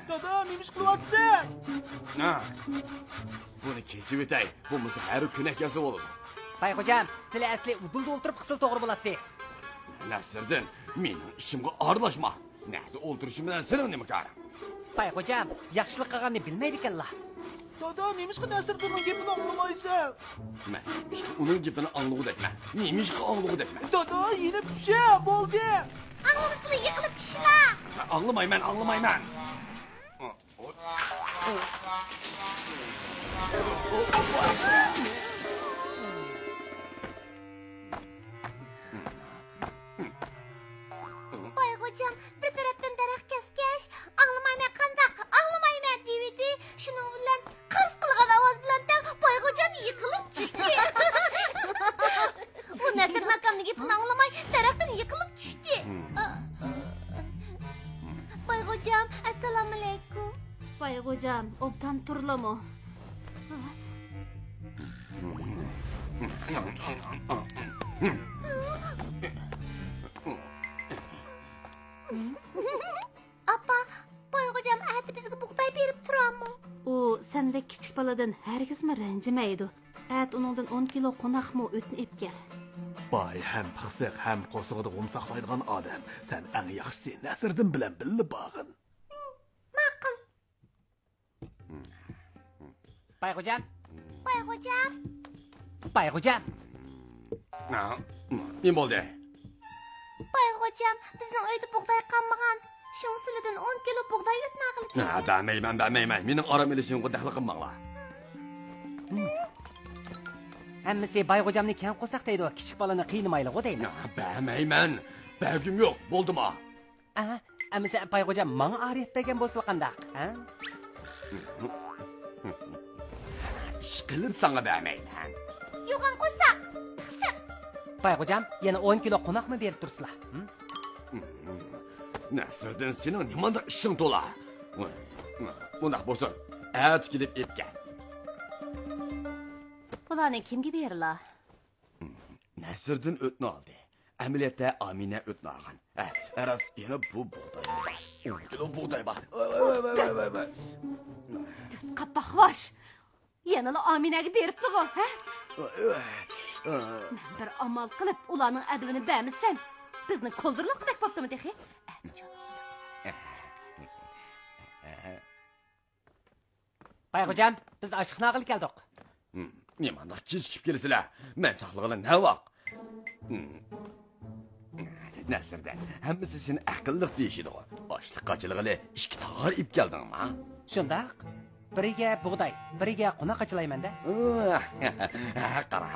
Dada, neymiş kılıvatsın? Bunu kesip ötey, bu muzu her künek yazı olur. Bay hocam, sizle asli udulda oturup kısıl doğru bulattı. Nəsirdin, menin işimge arlaşma. Nerede olduruşumdan senin ne mıkarım? Bay hocam, yaxşılık qağanını bilmeydik Allah. Dada, neymiş ki Nəsirdin'in gepini anlamaysan? Ben neymiş ki onun gepini anlığı etme. Neymiş ki anlığı etme. Dada, yine bir şey oldu. Anlamasılı yıkılıp düşüla. Anlamayman. Bay hocam, bir taraftan darak keskeş, anlamayman kandak, anlamayman deydi. Şunun bilen kız kılgan avaz bilen de bay hocam yıkılıp düştü. Bu Nəsirdin akamın gepini anlamay, daraktan yıkılıp düştü. Bay hocam, assalamu alaikum. Bay hocam, obdan turlamu. Apa, bay hocam hadi bizge buğday berip turamı? O sendek kichik baladan hergiz mi ranjimeydi. At onundan 10 kilo qonak mı ötün ep gel. Bay hem pıksık hem qosuğuda umsaqlaydigan adam. Sen en yaxşısı Nəsirdin bilen billi bağın. Maqıl. Bay hocam. Bay hocam. Bay hocam. Ne oldu? Bay hocam, bizning uyda buğday qanmagan. Şoň sizlardan 10 kilo buğday ötün aqıl. Bilmeymen. Menin aram ilişim o dahli qınmaqla. Hemmisi bay hocamni ken qo'saq deydi o, kichik balani qiynamayli o deymi? Bilmeymen. Belgim yok, buldu mu? Aha, hemmisi bay hocam manga ariyat bergen bolsa qandaq, ha? İşkilip sana bilmeymen. Yo'g'on qo'saq. Qisib. Bay hocam, yana 10 kilo qo'noq mı berib tursizlar? Nəsirdin, senin nimanda işin tola. Bundaq bolsun, at gidip ep gel. Bularni kimga berila? Nəsirdin ötünü aldı. Əməliyyətdə Aminə ötünü alğan. Əraz, yana bu buğday var. 10 kilo buğday var. Vay. Qappaqvaş. Yanıla Aminəga beribdi bu, ha? Bir amal qilib ularning advini bəmizsən. Bizni qoldurliqdek bo'ptimi texi? Bay hocam, biz aşıqni aqıl keldik. Nemandaq kechikib kelisizlar. Men saqlig'ini ne vaq? Nəsirdin, hammasi seni aqilliq deyishidi o. Boshliq qachilg'ili ikki tog'ir ip keldingmi? Shundaq. Biriga buğday, biriga qo'noq achilayman-da. Qara.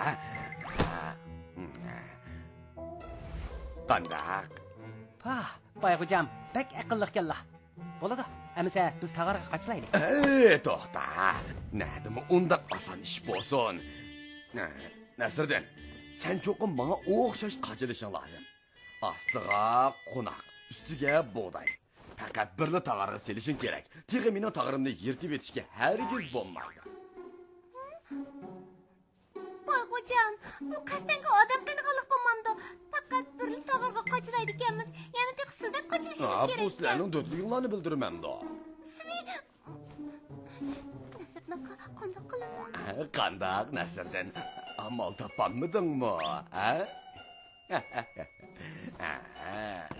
Qandaq. Bay hocam, bek aqilliq kellar. Bo'ladi. Amisa biz tag'arga qachilaylik. To'xta. Nədimi undaq asan iş bolsun. Nəsirdin, sen çoxun bana o'xshash qachilishing lazım. Astığa qo'noq, üstüge buğday. Fakat birli tağarga selishing kerak. Teği mening tağırımni yirtib etishga hargiz bo'lmaydi. Bay hocam, bu qasdanga odam qanaqalik bo'lmamdi. Faqat birli tog'irga qochilaydi ekanmiz. Yana tek sizdan qochilishimiz kerak. Bu sizlarning do'stliginglarni bildirmamdi. Qandaq qilaman? Qandaq Nəsirdin? Amal topolmadingmi, ha?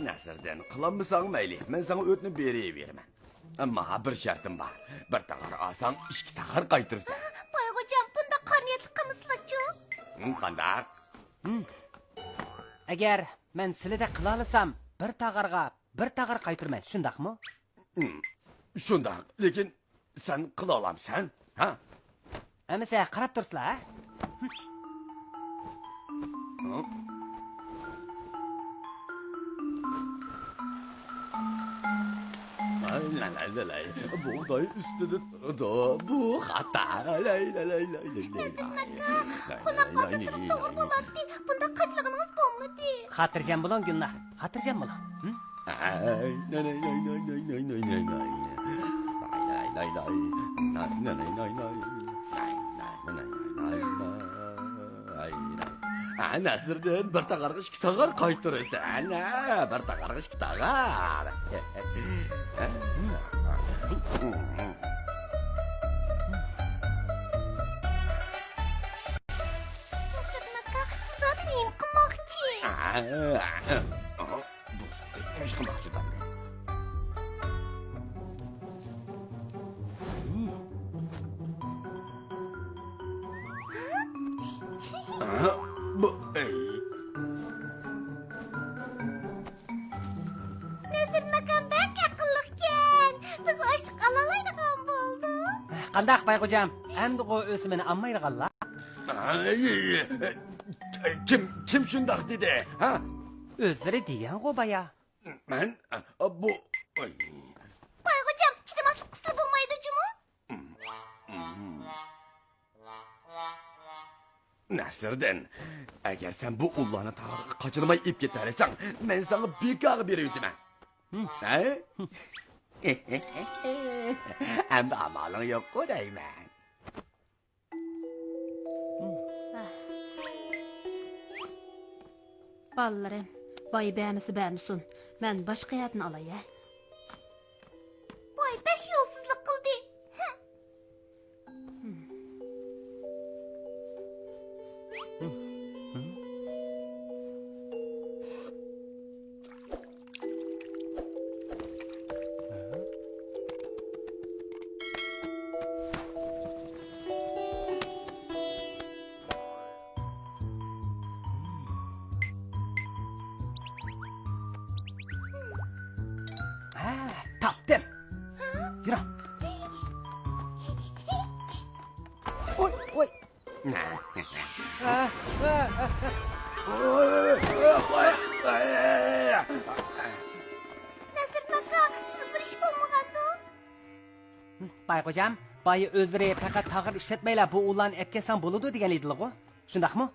Nəsirdin, qılanmısang mayli, men sana o'tni bereyverman. Ammo bir shartim bor. Bir tag'ir olsang, ikki tag'ir qaytirsan. Bay hocam, bunda qarniyatli qilmisizlar-ku? Qandaq? Agar men sizlarda qila olsam, bir tag'ir qaytirman, shundaqmi? Shundaq, lekin sen qila olamsan, ha? Amisa qarab tursizlar, ha? Buğday üstüde bu hata. Qo'noq bo'lsa turib to'g'ri bo'ladi. Bunda qachlig'ingiz bo'lmadi. Xotirjam bo'ling, Gulnar. Xotirjam bo'ling. nasirdin bir tağarga ikki tağar qaytırırsa. Ana, bir tağarga ikki tağar. Zat neyim qilmoqchi? Bu ish qilmoqchidan. Bu Nasırmakam bak aqilliqkan. Biz oshliq alalaydigan bo'ldik. Qandaq bayqo'jam? Endi o o'simini almaydiganlar. kim shundoq dedi? Ha? O'zlari degan go baya. Men bu Boyğucam, chidamaslik qilsa bo'lmaydi jumu? Nasirdin, agar sen bu ullani tag'irga qochirmay ip ketarsan, men sana bekor berayman. Ha? Endi amaling yo'q-ku deyman. Ballarım, vay bəmisi bəmisun. Mən başqa yerdən alay, ya. Boy, pek yo'lsizlik qildi. Tapdım. Yürü. Oy, oy. Nasırmaka, siz bir iş bo'lmagandu? Bayqo'jam, bayı o'zlari faqat tag'ir ishlatmaylar, bu ularni ep kelsang bo'ladi degan edilar-ku. Shundaqmi?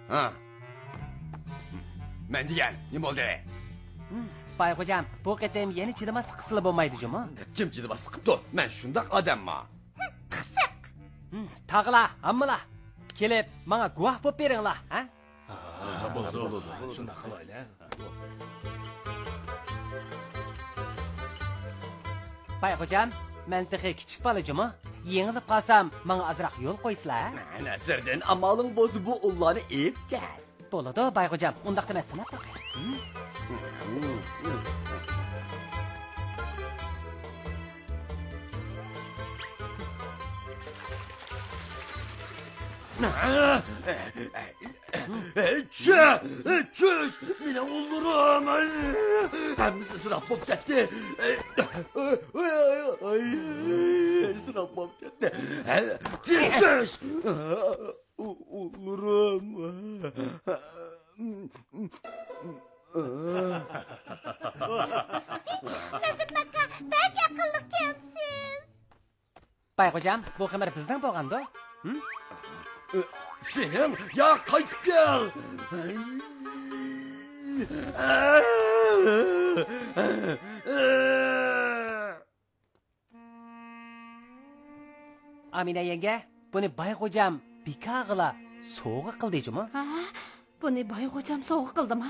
Ha. Men degan, nima bo'ldi? Bayqo'jam, bu qatam yana chidamaslik qilsa bo'lmaydi jumi? Kim chidamaslik qildi? Men shundoq odamman. Qisiq. Tag'lar, hammalar kelib, menga guvoh bo'lib beringlar, ha? Bo'ladi. Shundoq qilaylik. Bayqo'jam, men texi kichik bola jumi? Yengilib qolsam, menga azroq yo'l qo'ysizlar. Nasirdin, amaling bo'lsa bu ullani ep kel. Bo'ladi, Bayqo'jam, undaqda men sinab qo'yay. Çüş! Mine olurum! Hemisi sınav bop gitti. Sınav bop gitti. Çüş! Olurum. Nasırmaka, bek aqilliqkansiz. Bayqo'jam, bu xabar bizdan bo'lganda? Senin ya qaytib kel. Amina yenge, buni Bayqo'jam bekag'ila sovg'a qildingmi? Ha, buni Bayqo'jam sovg'a qildimi?